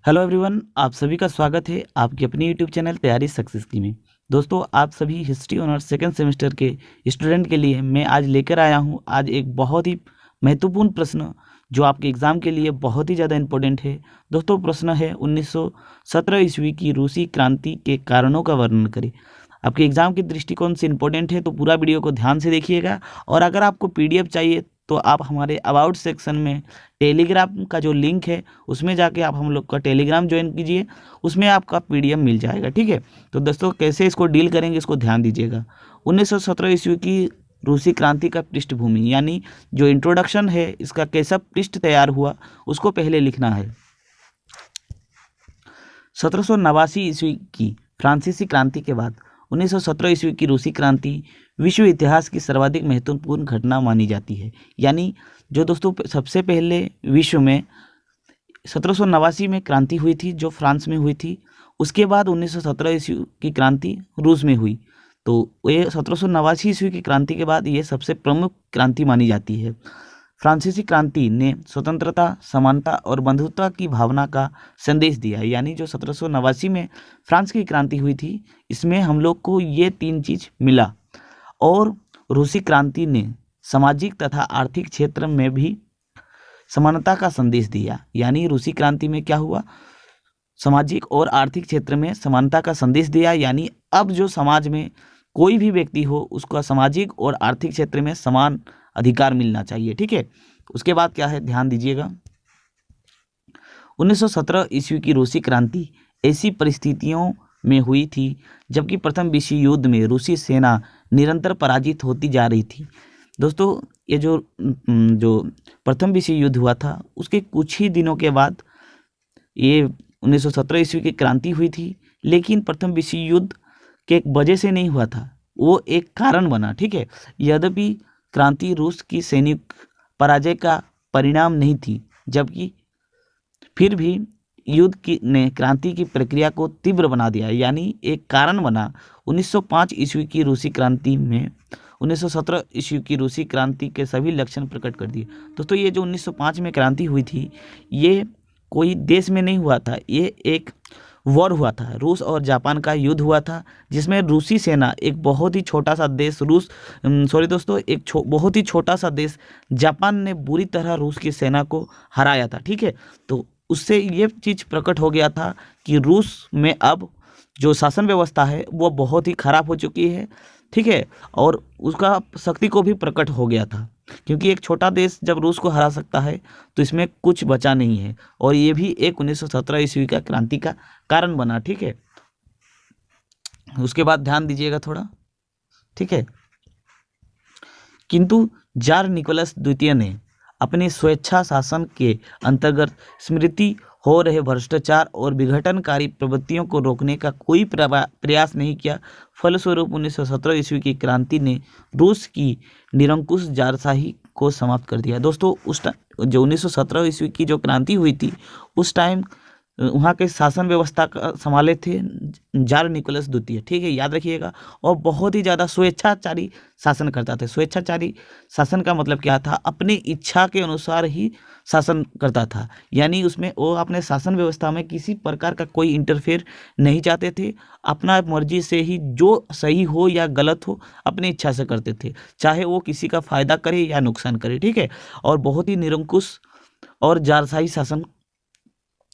Hello everyone, आप सभी का स्वागत है आपकी अपनी यूट्यूब चैनल तैयारी सक्सेस की में। दोस्तों, आप सभी हिस्ट्री ऑनर्स सेकंड सेमेस्टर के स्टूडेंट के लिए मैं आज लेकर आया हूं आज एक बहुत ही महत्वपूर्ण प्रश्न जो आपके एग्ज़ाम के लिए बहुत ही ज़्यादा इम्पोर्टेंट है। दोस्तों, प्रश्न है 1917 ईस्वी की रूसी क्रांति के कारणों का वर्णन करें। आपके एग्ज़ाम के दृष्टिकोण से इम्पोर्टेंट है, तो पूरा वीडियो को ध्यान से देखिएगा। और अगर आपको पीडीएफ चाहिए तो आप हमारे अबाउट सेक्शन में टेलीग्राम का जो लिंक है उसमें जाके आप हम लोग का टेलीग्राम ज्वाइन कीजिए, उसमें आपका पीडीएफ मिल जाएगा। ठीक है, तो दोस्तों कैसे इसको डील करेंगे इसको ध्यान दीजिएगा। 1917 ईस्वी की रूसी क्रांति का पृष्ठभूमि यानी जो इंट्रोडक्शन है, इसका कैसा पृष्ठ तैयार हुआ उसको पहले लिखना है। 1789 ईस्वी की फ्रांसीसी क्रांति के बाद 1917 ईस्वी की रूसी क्रांति विश्व इतिहास की सर्वाधिक महत्वपूर्ण घटना मानी जाती है। यानी जो दोस्तों सबसे पहले विश्व में 1789 में क्रांति हुई थी जो फ्रांस में हुई थी, उसके बाद 1917 ईस्वी की क्रांति रूस में हुई। तो ये 1789 ईस्वी की क्रांति के बाद ये सबसे प्रमुख क्रांति मानी जाती है। फ्रांसीसी क्रांति ने स्वतंत्रता, समानता और बंधुत्व की भावना का संदेश दिया। यानी जो 1789 में फ्रांस की क्रांति हुई थी, इसमें हम लोग को ये तीन चीज़ मिला। और रूसी क्रांति ने सामाजिक तथा आर्थिक क्षेत्र में भी समानता का संदेश दिया। यानी रूसी क्रांति में क्या हुआ, सामाजिक और आर्थिक क्षेत्र में समानता का संदेश दिया। यानी अब जो समाज में कोई भी व्यक्ति हो उसका सामाजिक और आर्थिक क्षेत्र में समान अधिकार मिलना चाहिए। ठीक है, उसके बाद क्या है ध्यान दीजिएगा। 1917 ईस्वी की रूसी क्रांति ऐसी परिस्थितियों में हुई थी जबकि प्रथम विश्व युद्ध में रूसी सेना निरंतर पराजित होती जा रही थी। दोस्तों, ये जो प्रथम विश्व युद्ध हुआ था उसके कुछ ही दिनों के बाद ये 1917 ईस्वी की क्रांति हुई थी। लेकिन प्रथम विश्व युद्ध के वजह से नहीं हुआ था, वो एक कारण बना। ठीक है, यद्यपि क्रांति रूस की सैनिक पराजय का परिणाम नहीं थी, जबकि फिर भी युद्ध की ने क्रांति की प्रक्रिया को तीव्र बना दिया, यानी एक कारण बना। 1905 ईस्वी की रूसी क्रांति में 1917 ईस्वी की रूसी क्रांति के सभी लक्षण प्रकट कर दिए। दोस्तों, ये जो 1905 में क्रांति हुई थी, ये कोई देश में नहीं हुआ था, ये एक वॉर हुआ था। रूस और जापान का युद्ध हुआ था, जिसमें रूसी सेना एक बहुत ही छोटा सा देश बहुत ही छोटा सा देश जापान ने बुरी तरह रूस की सेना को हराया था। ठीक है, तो उससे ये चीज़ प्रकट हो गया था कि रूस में अब जो शासन व्यवस्था है वो बहुत ही खराब हो चुकी है। ठीक है, और उसका शक्ति को भी प्रकट हो गया था, क्योंकि एक छोटा देश जब रूस को हरा सकता है तो इसमें कुछ बचा नहीं है। और ये भी एक 1917 ईस्वी का क्रांति का कारण बना। ठीक है, उसके बाद ध्यान दीजिएगा थोड़ा। ठीक है, किंतु जार निकोलस द्वितीय ने अपने स्वेच्छा शासन के अंतर्गत स्मृति हो रहे भ्रष्टाचार और विघटनकारी प्रवृत्तियों को रोकने का कोई प्रयास नहीं किया। फलस्वरूप 1917 ईस्वी की क्रांति ने रूस की निरंकुश जारशाही को समाप्त कर दिया। दोस्तों, उस टाइम जो 1917 ईस्वी की जो क्रांति हुई थी, उस टाइम वहाँ के शासन व्यवस्था का संभाले थे जार निकोलस द्वितीय। ठीक है, याद रखिएगा। और बहुत ही ज़्यादा स्वेच्छाचारी शासन करता था। स्वेच्छाचारी शासन का मतलब क्या था, अपनी इच्छा के अनुसार ही शासन करता था। यानी उसमें वो अपने शासन व्यवस्था में किसी प्रकार का कोई इंटरफेयर नहीं चाहते थे। अपना मर्जी से ही जो सही हो या गलत हो अपनी इच्छा से करते थे, चाहे वो किसी का फायदा करे या नुकसान करे। ठीक है, और बहुत ही निरंकुश और जारशाही शासन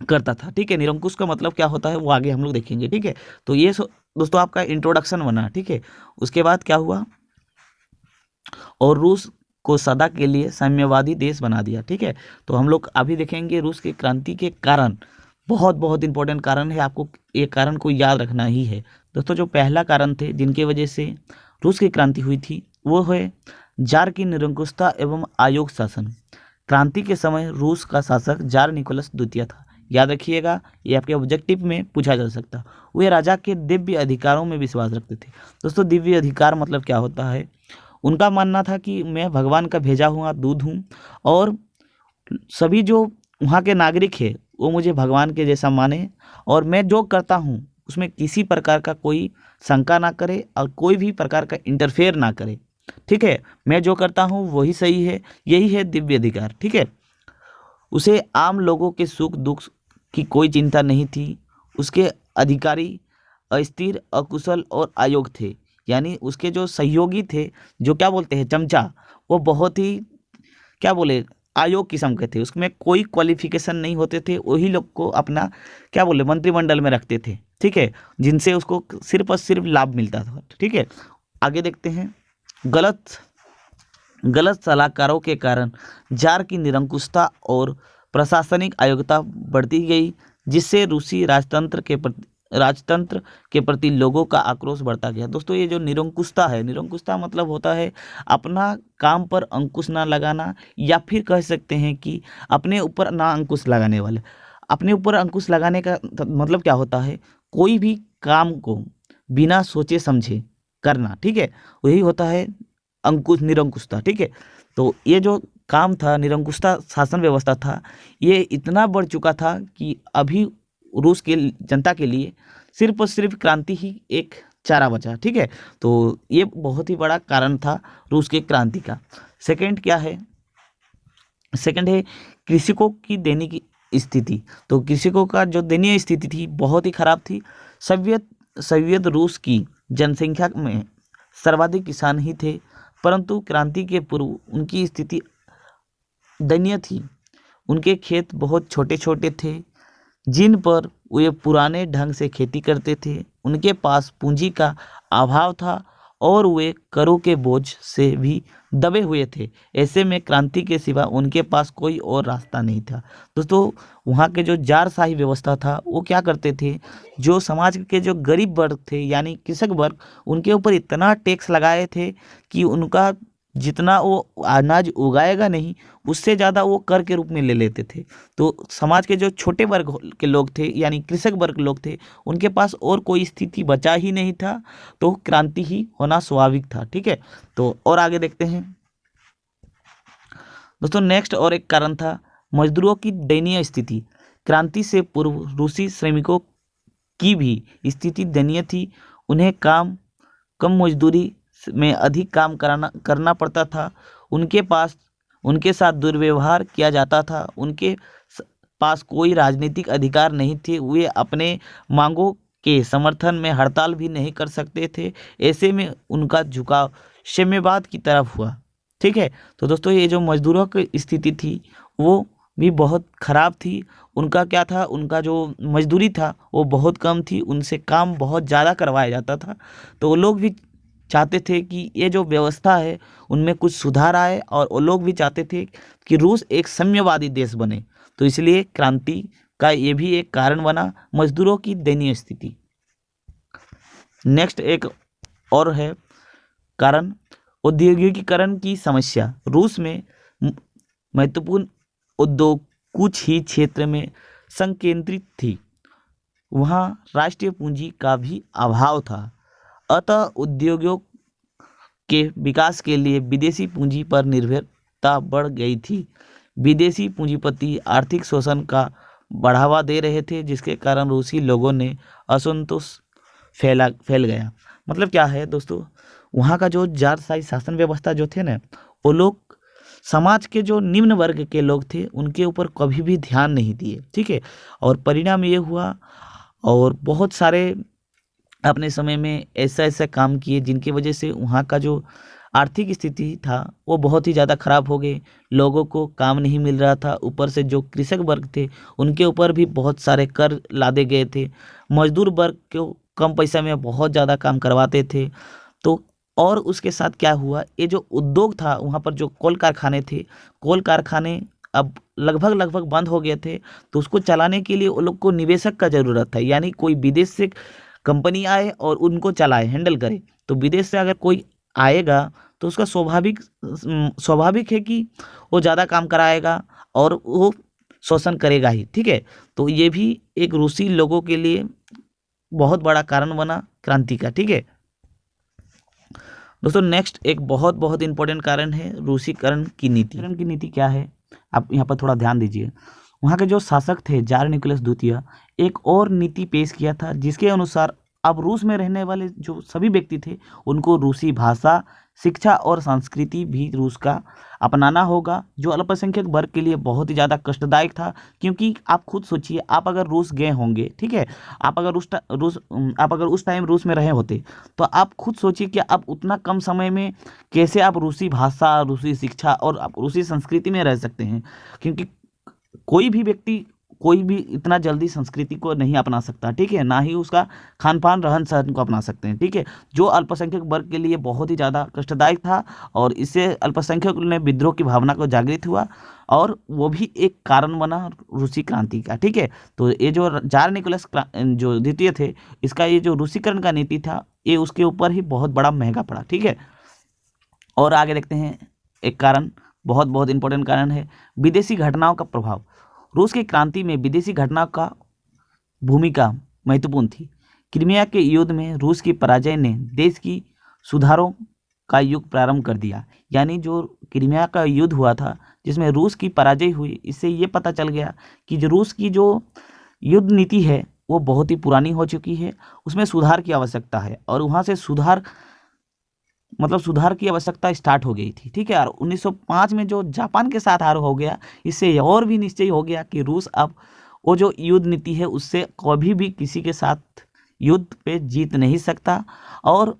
करता था। ठीक है, निरंकुश का मतलब क्या होता है वो आगे हम लोग देखेंगे। ठीक है, तो ये दोस्तों आपका इंट्रोडक्शन बना। ठीक है, उसके बाद क्या हुआ, और रूस को सदा के लिए साम्यवादी देश बना दिया। ठीक है, तो हम लोग अभी देखेंगे रूस की क्रांति के कारण। बहुत बहुत इंपॉर्टेंट कारण है, आपको ये कारण को याद रखना ही है। दोस्तों, जो पहला कारण थे जिनकी वजह से रूस की क्रांति हुई थी वो है जार की निरंकुशता एवं आयोग शासन। क्रांति के समय रूस का शासक जार निकोलस द्वितीय था। याद रखिएगा, ये आपके ऑब्जेक्टिव में पूछा जा सकता। वे राजा के दिव्य अधिकारों में विश्वास रखते थे। दोस्तों, दिव्य अधिकार मतलब क्या होता है, उनका मानना था कि मैं भगवान का भेजा हुआ दूत हूँ और सभी जो वहाँ के नागरिक है वो मुझे भगवान के जैसा माने, और मैं जो करता हूँ उसमें किसी प्रकार का कोई शंका ना करे और कोई भी प्रकार का इंटरफेयर ना करे। ठीक है, मैं जो करता हूँ वही सही है, यही है दिव्य अधिकार। ठीक है, उसे आम लोगों के सुख दुख की कोई चिंता नहीं थी। उसके अधिकारी अस्थिर, अकुशल और अयोग्य थे। यानी उसके जो सहयोगी थे, जो क्या बोलते हैं चमचा, वो बहुत ही क्या बोले आयोग किस्म के थे। उसमें कोई क्वालिफिकेशन नहीं होते थे। वही लोग को अपना क्या बोले मंत्रिमंडल में रखते थे, ठीक है, जिनसे उसको सिर्फ और सिर्फ लाभ मिलता था, ठीक है। आगे देखते हैं। गलत गलत सलाहकारों के कारण जार की निरंकुशता और प्रशासनिक अयोग्यता बढ़ती गई, जिससे रूसी राजतंत्र के प्रति लोगों का आक्रोश बढ़ता गया। दोस्तों, ये जो निरंकुशता है, निरंकुशता मतलब होता है अपना काम पर अंकुश ना लगाना, या फिर कह सकते हैं कि अपने ऊपर ना अंकुश लगाने वाले। अपने ऊपर अंकुश लगाने का मतलब क्या होता है? कोई भी काम को बिना सोचे समझे करना, ठीक है, वही होता है अंकुश, निरंकुशता, ठीक है। तो ये जो काम था, निरंकुशता शासन व्यवस्था था, ये इतना बढ़ चुका था कि अभी रूस के जनता के लिए सिर्फ और सिर्फ क्रांति ही एक चारा बचा, ठीक है। तो ये बहुत ही बड़ा कारण था रूस के क्रांति का। सेकंड क्या है? सेकंड है कृषकों की दयनीय स्थिति। तो कृषकों का जो दयनीय स्थिति थी बहुत ही खराब थी। सोवियत रूस की जनसंख्या में सर्वाधिक किसान ही थे, परंतु क्रांति के पूर्व उनकी स्थिति दयनीय थी। उनके खेत बहुत छोटे छोटे थे, जिन पर वे पुराने ढंग से खेती करते थे। उनके पास पूंजी का अभाव था और वे करों के बोझ से भी दबे हुए थे। ऐसे में क्रांति के सिवा उनके पास कोई और रास्ता नहीं था। दोस्तों, वहाँ के जो जारशाही व्यवस्था था, वो क्या करते थे, जो समाज के जो गरीब वर्ग थे यानी कृषक वर्ग, उनके ऊपर इतना टैक्स लगाए थे कि उनका जितना वो अनाज उगाएगा नहीं, उससे ज़्यादा वो कर के रूप में ले लेते थे। तो समाज के जो छोटे वर्ग के लोग थे यानी कृषक वर्ग लोग थे, उनके पास और कोई स्थिति बचा ही नहीं था, तो क्रांति ही होना स्वाभाविक था, ठीक है। तो और आगे देखते हैं। दोस्तों, नेक्स्ट और एक कारण था मजदूरों की दयनीय स्थिति। क्रांति से पूर्व रूसी श्रमिकों की भी स्थिति दयनीय थी। उन्हें कम मजदूरी में अधिक काम करना पड़ता था। उनके साथ दुर्व्यवहार किया जाता था। उनके पास कोई राजनीतिक अधिकार नहीं थे। वे अपने मांगों के समर्थन में हड़ताल भी नहीं कर सकते थे। ऐसे में उनका झुकाव साम्यवाद की तरफ हुआ, ठीक है। तो दोस्तों, ये जो मजदूरों की स्थिति थी वो भी बहुत खराब थी। उनका क्या था, उनका जो मजदूरी था वो बहुत कम थी, उनसे काम बहुत ज़्यादा करवाया जाता था। तो वो लोग भी चाहते थे कि ये जो व्यवस्था है उनमें कुछ सुधार आए, और वो लोग भी चाहते थे कि रूस एक साम्यवादी देश बने। तो इसलिए क्रांति का ये भी एक कारण बना, मजदूरों की दयनीय स्थिति। नेक्स्ट एक और है कारण औद्योगिकीकरण की समस्या। रूस में महत्वपूर्ण उद्योग कुछ ही क्षेत्र में संकेंद्रित थी। वहाँ राष्ट्रीय पूंजी का भी अभाव था। अतः उद्योगों के विकास के लिए विदेशी पूंजी पर निर्भरता बढ़ गई थी। विदेशी पूंजीपति आर्थिक शोषण का बढ़ावा दे रहे थे, जिसके कारण रूसी लोगों ने असंतोष फैल गया। मतलब क्या है दोस्तों, वहाँ का जो जारशाही शासन व्यवस्था जो थे ना, वो लोग समाज के जो निम्न वर्ग के लोग थे उनके ऊपर कभी भी ध्यान नहीं दिए, ठीक है। और परिणाम ये हुआ, और बहुत सारे अपने समय में ऐसा काम किए जिनकी वजह से वहाँ का जो आर्थिक स्थिति था वो बहुत ही ज़्यादा खराब हो गई। लोगों को काम नहीं मिल रहा था, ऊपर से जो कृषक वर्ग थे उनके ऊपर भी बहुत सारे कर लादे गए थे। मजदूर वर्ग को कम पैसा में बहुत ज़्यादा काम करवाते थे। तो और उसके साथ क्या हुआ, ये जो उद्योग था वहाँ पर, जो कोल कारखाने अब लगभग बंद हो गए थे। तो उसको चलाने के लिए वो लोग को निवेशक का ज़रूरत था, यानी कोई विदेश से कंपनी आए और उनको चलाए, हैंडल करे। तो विदेश से अगर कोई आएगा तो उसका स्वाभाविक है कि वो ज़्यादा काम कराएगा और वो शोषण करेगा ही, ठीक है। तो ये भी एक रूसी लोगों के लिए बहुत बड़ा कारण बना क्रांति का, ठीक है। दोस्तों, नेक्स्ट एक बहुत इंपॉर्टेंट कारण है रूसीकरण की नीति। रूसीकरण की नीति क्या है, आप यहाँ पर थोड़ा ध्यान दीजिए। वहाँ के जो शासक थे जार निकोलस द्वितीय, एक और नीति पेश किया था, जिसके अनुसार अब रूस में रहने वाले जो सभी व्यक्ति थे उनको रूसी भाषा, शिक्षा और संस्कृति भी रूस का अपनाना होगा, जो अल्पसंख्यक वर्ग के लिए बहुत ही ज़्यादा कष्टदायक था। क्योंकि आप खुद सोचिए, आप अगर रूस गए होंगे, ठीक है, आप अगर उस टाइम रूस में रहे होते तो आप खुद सोचिए कि आप उतना कम समय में कैसे आप रूसी भाषा, रूसी शिक्षा और आप रूसी संस्कृति में रह सकते हैं। क्योंकि कोई भी इतना जल्दी संस्कृति को नहीं अपना सकता, ठीक है, ना ही उसका खान पान रहन सहन को अपना सकते हैं, ठीक है, जो अल्पसंख्यक वर्ग के लिए बहुत ही ज़्यादा कष्टदायक था। और इससे अल्पसंख्यक ने विद्रोह की भावना को जागृत हुआ और वो भी एक कारण बना रूसी क्रांति का, ठीक है। तो ये जो जार निकोलस जो द्वितीय थे, इसका ये जो रूसीकरण का नीति था, ये उसके ऊपर ही बहुत बड़ा महंगा पड़ा, ठीक है। और आगे देखते हैं, एक कारण बहुत बहुत इंपॉर्टेंट कारण है विदेशी घटनाओं का प्रभाव। रूस की क्रांति में विदेशी घटनाओं का भूमिका महत्वपूर्ण थी। क्रीमिया के युद्ध में रूस की पराजय ने देश की सुधारों का युग प्रारंभ कर दिया। यानी जो क्रीमिया का युद्ध हुआ था जिसमें रूस की पराजय हुई, इससे ये पता चल गया कि जो रूस की जो युद्ध नीति है वो बहुत ही पुरानी हो चुकी है, उसमें सुधार की आवश्यकता है। और वहाँ से सुधार की आवश्यकता स्टार्ट हो गई थी, ठीक है। और 1905 में जो जापान के साथ हार हो गया, इससे और भी निश्चय हो गया कि रूस अब वो जो युद्ध नीति है उससे कभी भी किसी के साथ युद्ध पे जीत नहीं सकता। और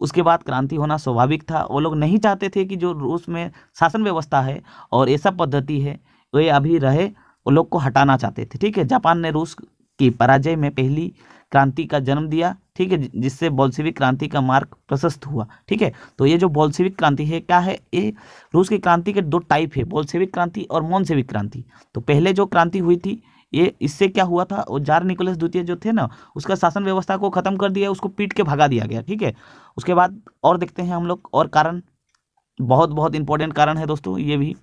उसके बाद क्रांति होना स्वाभाविक था। वो लोग नहीं चाहते थे कि जो रूस में शासन व्यवस्था है और ऐसा पद्धति है वे अभी रहे, वो लोग को हटाना चाहते थे, ठीक है। जापान ने रूस की पराजय में पहली क्रांति का जन्म दिया, ठीक है, जिससे बोल्शेविक क्रांति का मार्ग प्रशस्त हुआ, ठीक है। तो ये जो बोल्शेविक क्रांति है क्या है, ये रूस की क्रांति के दो टाइप है, बोल्शेविक क्रांति और मोन्शेविक क्रांति। तो पहले जो क्रांति हुई थी ये इससे क्या हुआ था, वो जार निकोलस द्वितीय जो थे ना, उसका शासन व्यवस्था को खत्म कर दिया, उसको पीट के भगा दिया गया, ठीक है। उसके बाद और देखते हैं हम लोग और कारण, बहुत बहुत इंपॉर्टेंट कारण है दोस्तों ये भी।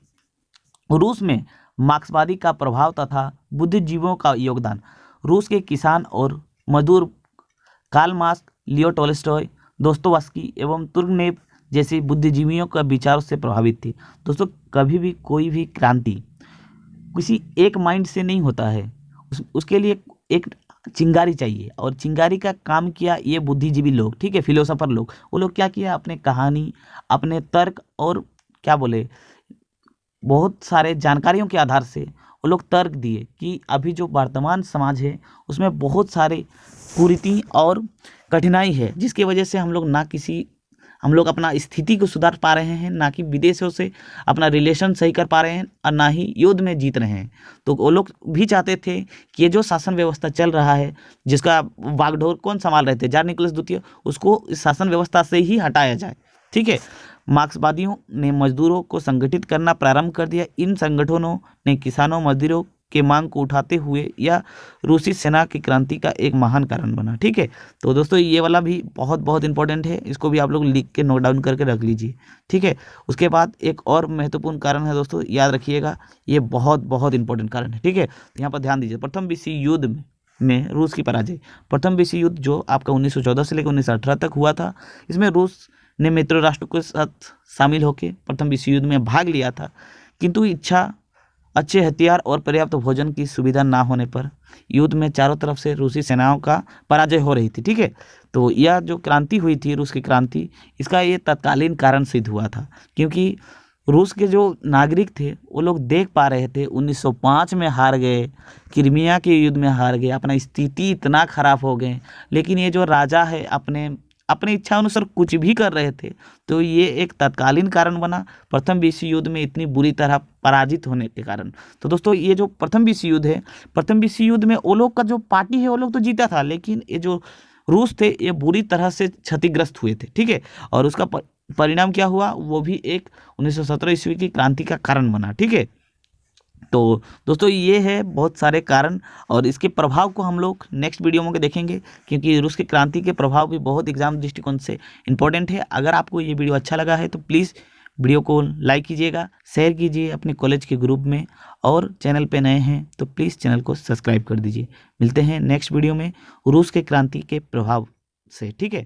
रूस में मार्क्सवादी का प्रभाव तथा बुद्धिजीवियों का योगदान। रूस के किसान और मजदूर Karl Marx, Leo Tolstoy, Dostoevsky एवं तुर्गनेव जैसे बुद्धिजीवियों का विचारों से प्रभावित थे। दोस्तों कभी भी कोई भी क्रांति किसी एक माइंड से नहीं होता है, उसके लिए एक चिंगारी चाहिए। और चिंगारी का काम किया ये बुद्धिजीवी लोग, ठीक है, फिलोसोफर लोग। वो लोग क्या किया, अपने कहानी, अपने तर्क और क्या बोले, बहुत सारे जानकारियों के आधार से वो लोग तर्क दिए कि अभी जो वर्तमान समाज है उसमें बहुत सारे कुरीति और कठिनाई है, जिसकी वजह से हम लोग अपना स्थिति को सुधार पा रहे हैं, ना कि विदेशों से अपना रिलेशन सही कर पा रहे हैं और ना ही युद्ध में जीत रहे हैं। तो वो लोग भी चाहते थे कि ये जो शासन व्यवस्था चल रहा है, जिसका बागडोर कौन संभाल रहे थे, जार निकोलस द्वितीय, उसको इस शासन व्यवस्था से ही हटाया जाए, ठीक है। मार्क्सवादियों ने मजदूरों को संगठित करना प्रारंभ कर दिया। इन संगठनों ने किसानों, मजदूरों के मांग को उठाते हुए या रूसी सेना की क्रांति का एक महान कारण बना, ठीक है। तो दोस्तों ये वाला भी बहुत बहुत इंपॉर्टेंट है, इसको भी आप लोग लिख के नोट डाउन करके रख लीजिए, ठीक है। उसके बाद एक और महत्वपूर्ण कारण है दोस्तों, याद रखिएगा, ये बहुत बहुत इंपॉर्टेंट कारण है, ठीक है। तो यहाँ पर ध्यान दीजिए, प्रथम विश्व युद्ध में रूस की पराजय। प्रथम विश्व युद्ध जो आपका 1914 से लेकर 1918 तक हुआ था, इसमें रूस ने मित्र राष्ट्रों के साथ शामिल होकर प्रथम विश्व युद्ध में भाग लिया था, किंतु अच्छे हथियार और पर्याप्त भोजन की सुविधा ना होने पर युद्ध में चारों तरफ से रूसी सेनाओं का पराजय हो रही थी, ठीक है। तो यह जो क्रांति हुई थी, रूस की क्रांति, इसका ये तत्कालीन कारण सिद्ध हुआ था। क्योंकि रूस के जो नागरिक थे वो लोग देख पा रहे थे 1905 में हार गए, क्रीमिया के युद्ध में हार गए, अपना स्थिति इतना खराब हो गए, लेकिन ये जो राजा है अपने इच्छा अनुसार कुछ भी कर रहे थे। तो ये एक तत्कालीन कारण बना प्रथम विश्व युद्ध में इतनी बुरी तरह पराजित होने के कारण। तो दोस्तों ये जो प्रथम विश्व युद्ध है, प्रथम विश्व युद्ध में वो लोग का जो पार्टी है वो लोग तो जीता था, लेकिन ये जो रूस थे ये बुरी तरह से क्षतिग्रस्त हुए थे, ठीक है। और उसका परिणाम क्या हुआ, वो भी एक 1917 ईस्वी की क्रांति का कारण बना, ठीक है। तो दोस्तों ये है बहुत सारे कारण, और इसके प्रभाव को हम लोग नेक्स्ट वीडियो में देखेंगे, क्योंकि रूस की क्रांति के प्रभाव भी बहुत एग्जाम दृष्टिकोण से इंपॉर्टेंट है। अगर आपको ये वीडियो अच्छा लगा है तो प्लीज़ वीडियो को लाइक कीजिएगा, शेयर कीजिए अपने कॉलेज के ग्रुप में, और चैनल पे नए हैं तो प्लीज़ चैनल को सब्सक्राइब कर दीजिए। मिलते हैं नेक्स्ट वीडियो में रूस के क्रांति के प्रभाव से, ठीक है।